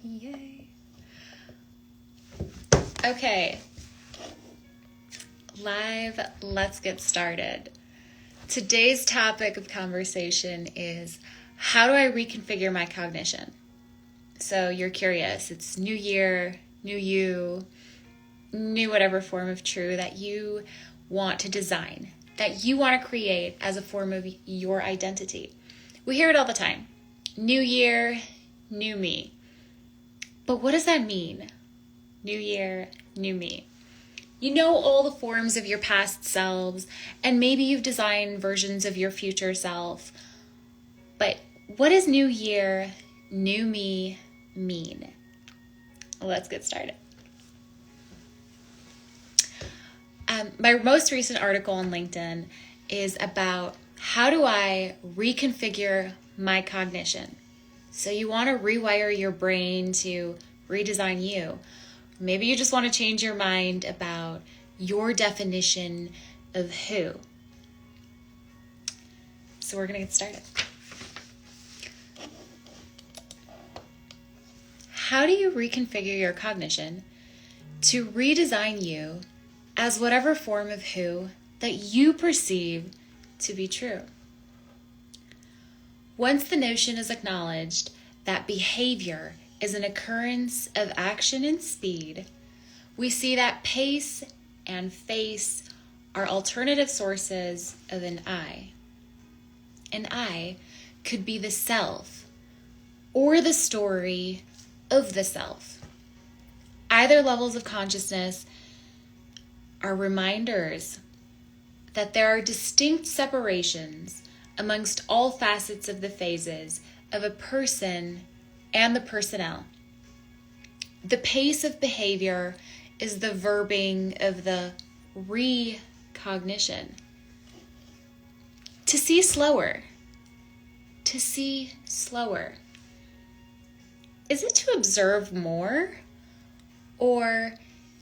Yay. Okay. Live, let's get started. Today's topic of conversation is, how do I reconfigure my cognition? So you're curious, it's new year, new you, new whatever form of true that you want to design, that you want to create as a form of your identity. We hear it all the time. New year, new me. But what does that mean? New year, new me. You know all the forms of your past selves, and maybe you've designed versions of your future self. But what does new year, new me mean? Let's get started. My most recent article on LinkedIn is about how do I reconfigure my cognition. So you want to rewire your brain to redesign you. Maybe you just want to change your mind about your definition of who. So we're going to get started. How do you reconfigure your cognition to redesign you as whatever form of who that you perceive to be true? Once the notion is acknowledged that behavior is an occurrence of action and speed, we see that pace and face are alternative sources of an I. An I could be the self or the story of the self. Either levels of consciousness are reminders that there are distinct separations amongst all facets of the phases of a person and the personnel. The pace of behavior is the verbing of the recognition. To see slower. To see slower. Is it to observe more or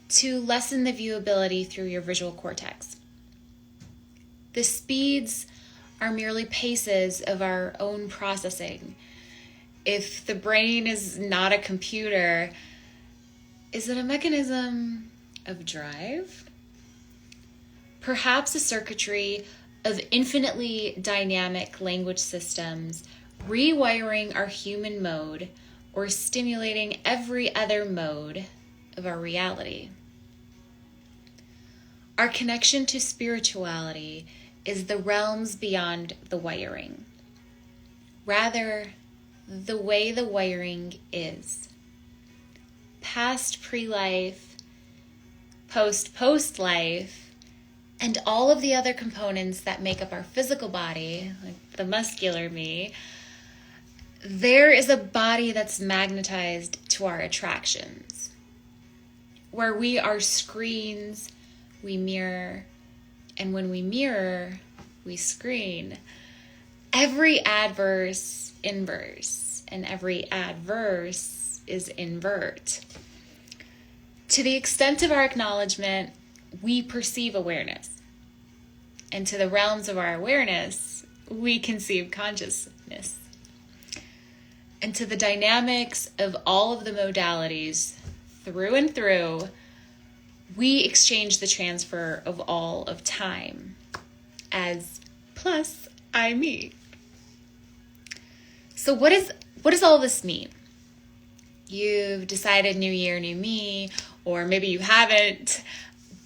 to lessen the viewability through your visual cortex? The speeds are merely paces of our own processing. If the brain is not a computer, is it a mechanism of drive? Perhaps a circuitry of infinitely dynamic language systems rewiring our human mode or stimulating every other mode of our reality. Our connection to spirituality is the realms beyond the wiring. Rather, the way the wiring is. Past pre-life, post-life, and all of the other components that make up our physical body, like the muscular me, there is a body that's magnetized to our attractions. Where we are screens, we mirror, and when we mirror, we screen. Every adverse, inverse, and every adverse is invert. To the extent of our acknowledgement, we perceive awareness. And to the realms of our awareness, we conceive consciousness. And to the dynamics of all of the modalities, through and through, we exchange the transfer of all of time as plus I me. So what does all this mean? You've decided new year, new me, or maybe you haven't,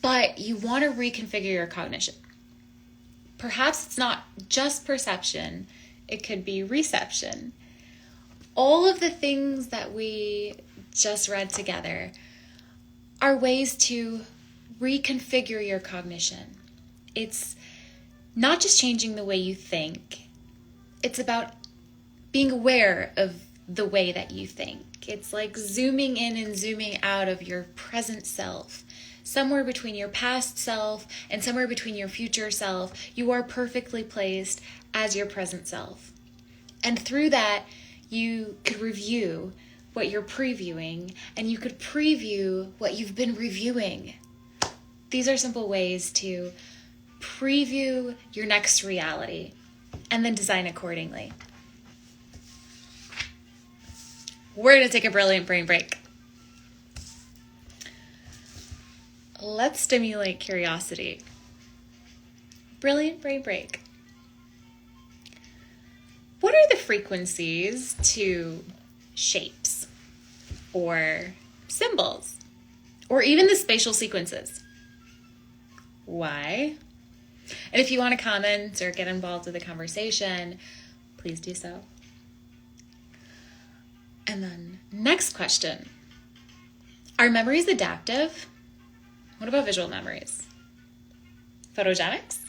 but you want to reconfigure your cognition. Perhaps it's not just perception, it could be reception. All of the things that we just read together are ways to reconfigure your cognition. It's not just changing the way you think. It's about being aware of the way that you think. It's like zooming in and zooming out of your present self. Somewhere between your past self and somewhere between your future self, you are perfectly placed as your present self. And through that, you could review what you're previewing, and you could preview what you've been reviewing. These are simple ways to preview your next reality and then design accordingly. we're going to take a brilliant brain break. Let's stimulate curiosity. Brilliant brain break. What are the frequencies to shapes or symbols or even the spatial sequences? Why? And if you want to comment or get involved with the conversation, please do so. And then next question. Are memories adaptive? What about visual memories? Photogenics?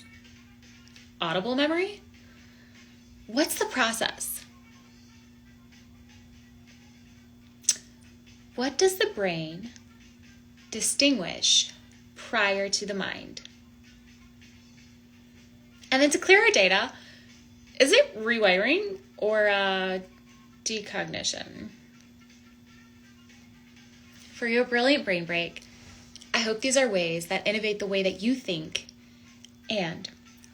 Audible memory? What's the process? What does the brain distinguish prior to the mind? And then to clear our data, is it rewiring or decognition? For your brilliant brain break, I hope these are ways that innovate the way that you think and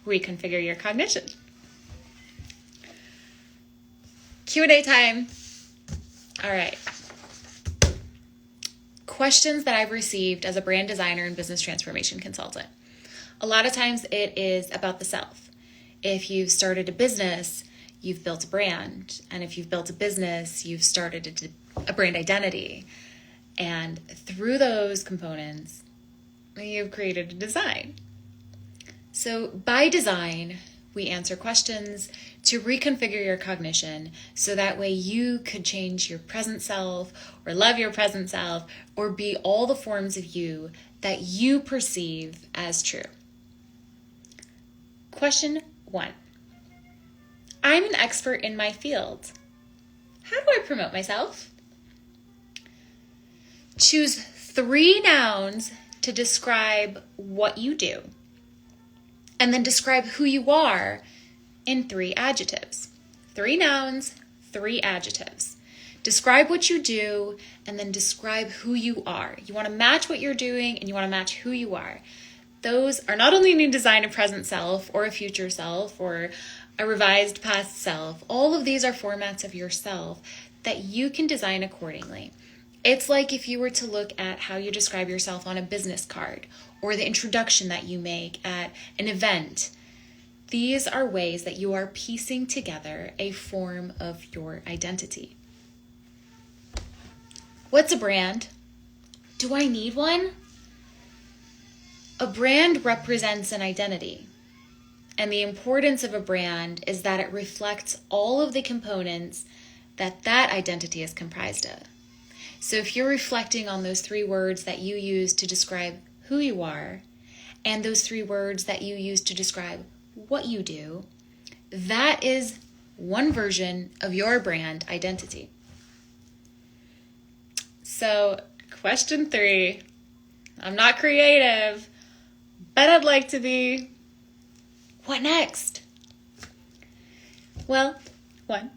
reconfigure your cognition. Q&A time. All right. Questions that I've received as a brand designer and business transformation consultant. A lot of times it is about the self. If you've started a business, you've built a brand. And if you've built a business, you've started a brand identity. And through those components, you've created a design. So by design, we answer questions to reconfigure your cognition so that way you could change your present self or love your present self or be all the forms of you that you perceive as true. Question 1. I'm an expert in my field. How do I promote myself? Choose 3 nouns to describe what you do, and then describe who you are in 3 adjectives. 3 nouns, 3 adjectives. Describe what you do, and then describe who you are. You want to match what you're doing, and you want to match who you are. Those are not only new design a present self, or a future self, or a revised past self. All of these are formats of yourself that you can design accordingly. It's like if you were to look at how you describe yourself on a business card or the introduction that you make at an event. These are ways that you are piecing together a form of your identity. What's a brand? Do I need one? A brand represents an identity. And the importance of a brand is that it reflects all of the components that identity is comprised of. So if you're reflecting on those 3 words that you use to describe who you are, and those 3 words that you use to describe what you do, that is one version of your brand identity. So, question 3, I'm not creative, but I'd like to be. What next? Well, 1,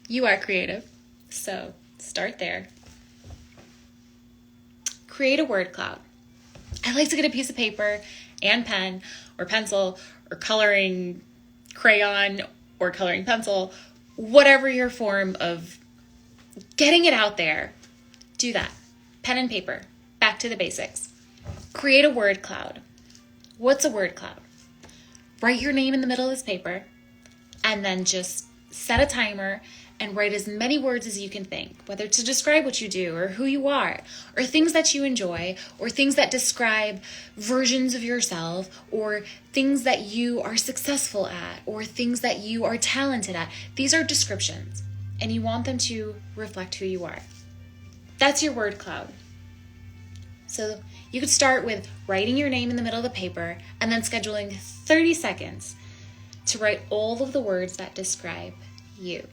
you are creative, so start there. Create a word cloud. I like to get a piece of paper and pen or pencil or coloring crayon or coloring pencil, whatever your form of getting it out there. Do that. Pen and paper. Back to the basics. Create a word cloud. What's a word cloud? Write your name in the middle of this paper and then just set a timer and write as many words as you can think, whether to describe what you do or who you are, or things that you enjoy, or things that describe versions of yourself, or things that you are successful at, or things that you are talented at. These are descriptions, and you want them to reflect who you are. That's your word cloud. So you could start with writing your name in the middle of the paper and then scheduling 30 seconds to write all of the words that describe you,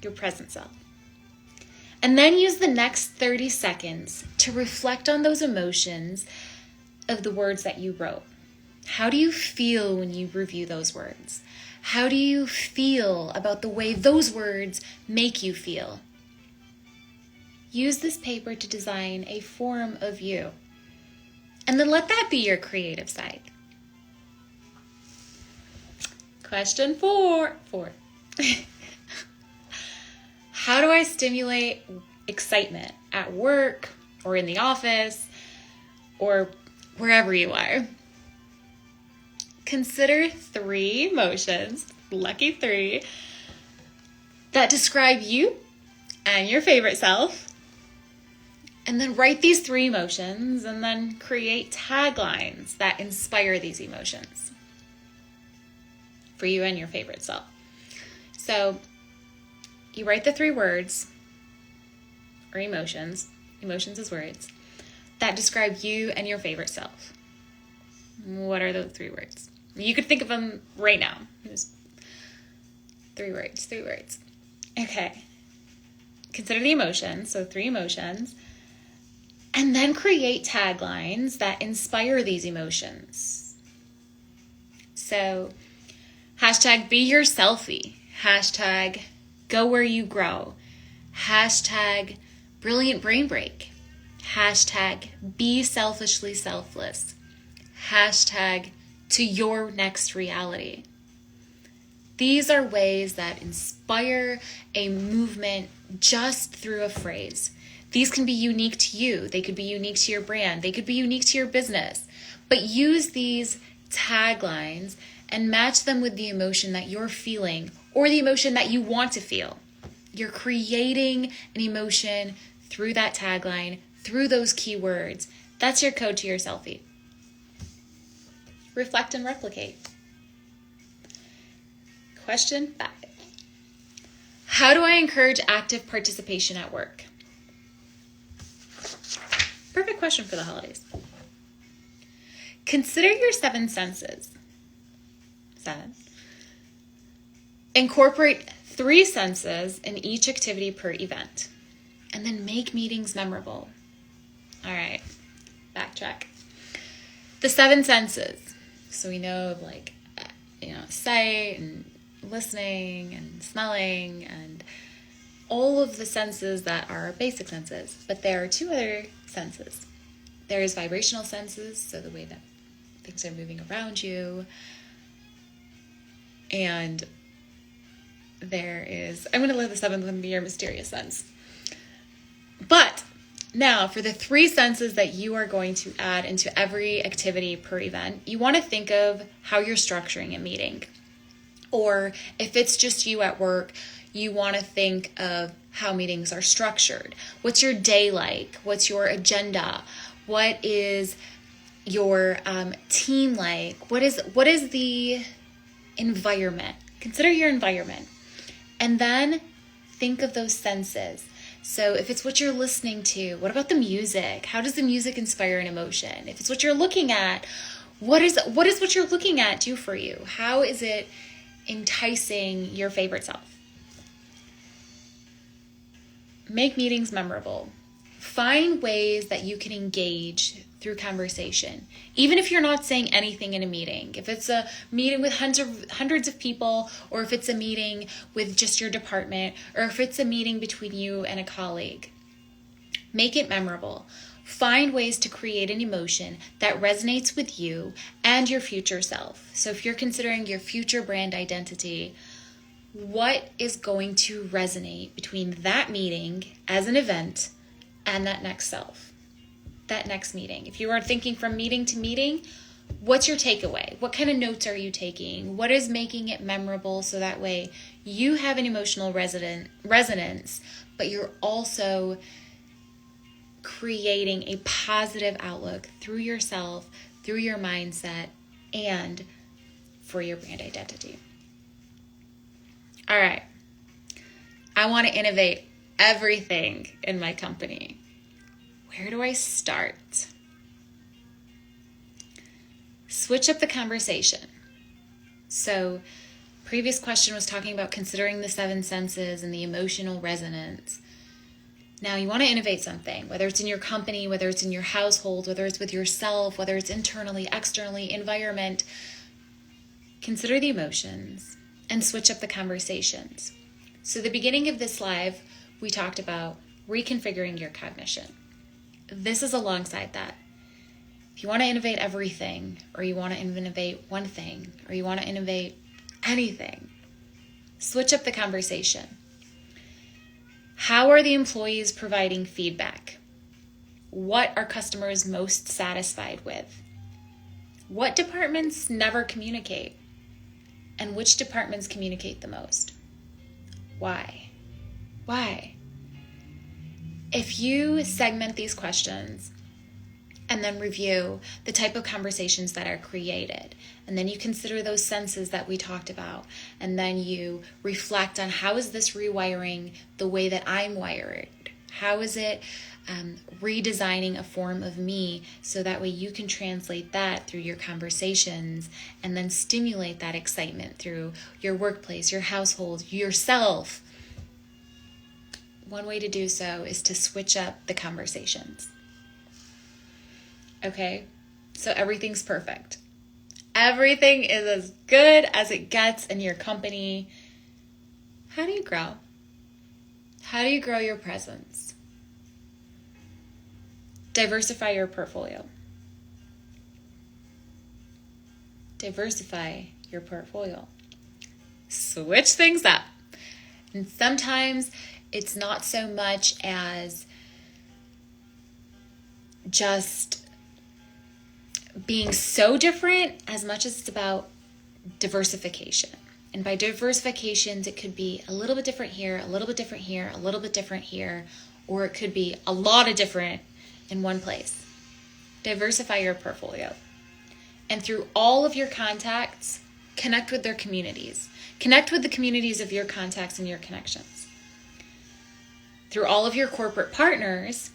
your present self. And then use the next 30 seconds to reflect on those emotions of the words that you wrote. How do you feel when you review those words? How do you feel about the way those words make you feel? Use this paper to design a form of you. And then let that be your creative side. Question 4. How do I stimulate excitement at work or in the office or wherever you are? Consider 3 emotions, lucky 3, that describe you and your favorite self. And then write these 3 emotions and then create taglines that inspire these emotions for you and your favorite self. So you write the 3 words or emotions as words, that describe you and your favorite self. What are those 3 words? You could think of them right now. Just 3 words. Okay. Consider the emotions, so 3 emotions. And then create taglines that inspire these emotions. So, hashtag be your selfie. Hashtag go where you grow. Hashtag brilliant brain break. Hashtag be selfishly selfless. Hashtag to your next reality. These are ways that inspire a movement just through a phrase. These can be unique to you. They could be unique to your brand. They could be unique to your business. But use these taglines and match them with the emotion that you're feeling or the emotion that you want to feel. You're creating an emotion through that tagline, through those keywords. That's your code to your selfie. Reflect and replicate. Question 5. How do I encourage active participation at work? Perfect question for the holidays. Consider your 7 senses. 7. Incorporate 3 senses in each activity per event. And then make meetings memorable. All right, backtrack. The 7 senses. So we know of sight and listening and smelling and all of the senses that are basic senses. But there are 2 other senses. There's vibrational senses, so the way that things are moving around you. And there is, I'm going to let the 7th one be your mysterious sense. But now for the 3 senses that you are going to add into every activity per event, you want to think of how you're structuring a meeting. Or if it's just you at work, you want to think of how meetings are structured. What's your day like? What's your agenda? What is your team like? What is the environment? Consider your environment. And then think of those senses. So if it's what you're listening to, what about the music? How does the music inspire an emotion? If it's what you're looking at, what is what you're looking at do for you? How is it enticing your favorite self? Make meetings memorable. Find ways that you can engage through conversation. Even if you're not saying anything in a meeting. If it's a meeting with hundreds of people, or if it's a meeting with just your department, or if it's a meeting between you and a colleague. Make it memorable. Find ways to create an emotion that resonates with you and your future self. So if you're considering your future brand identity, what is going to resonate between that meeting as an event and that next self, that next meeting? If you are thinking from meeting to meeting, what's your takeaway? What kind of notes are you taking? What is making it memorable so that way you have an emotional resonance, but you're also creating a positive outlook through yourself, through your mindset, and for your brand identity. All right. I want to innovate everything in my company. Where do I start? Switch up the conversation. So, previous question was talking about considering the 7 senses and the emotional resonance. Now you want to innovate something, whether it's in your company, whether it's in your household, whether it's with yourself, whether it's internally, externally, environment. Consider the emotions and switch up the conversations. So the beginning of this live, we talked about reconfiguring your cognition. This is alongside that. If you want to innovate everything, or you want to innovate one thing, or you want to innovate anything, switch up the conversation. How are the employees providing feedback? What are customers most satisfied with? What departments never communicate? And which departments communicate the most? Why? Why? If you segment these questions and then review the type of conversations that are created, and then you consider those senses that we talked about, and then you reflect on how is this rewiring the way that I'm wired? How is it redesigning a form of me so that way you can translate that through your conversations and then stimulate that excitement through your workplace, your household, yourself? One way to do so is to switch up the conversations. Okay, so everything's perfect. Everything is as good as it gets in your company. How do you grow? How do you grow your presence? Diversify your portfolio. Diversify your portfolio. Switch things up. And sometimes it's not so much as just being so different as much as it's about diversification. And by diversifications, it could be a little bit different here, a little bit different here, a little bit different here, or it could be a lot of different in one place. Diversify your portfolio. And through all of your contacts, connect with their communities. Connect with the communities of your contacts and your connections. Through all of your corporate partners,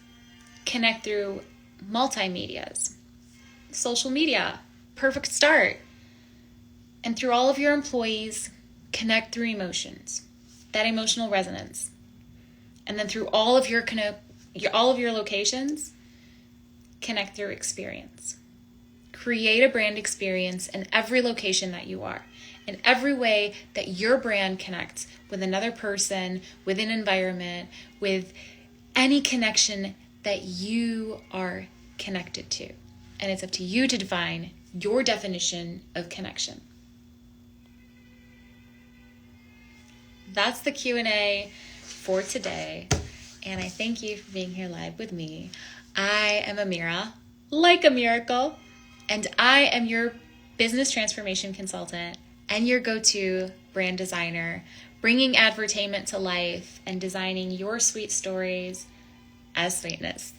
connect through multimedias. Social media, perfect start. And through all of your employees, connect through emotions, that emotional resonance. And then through all of your locations, connect through experience. Create a brand experience in every location that you are, in every way that your brand connects with another person, with an environment, with any connection that you are connected to. And it's up to you to define your definition of connection. That's the Q&A for today. And I thank you for being here live with me. I am Amira, like a miracle, and I am your business transformation consultant and your go-to brand designer, bringing advertainment to life and designing your sweet stories as sweetness.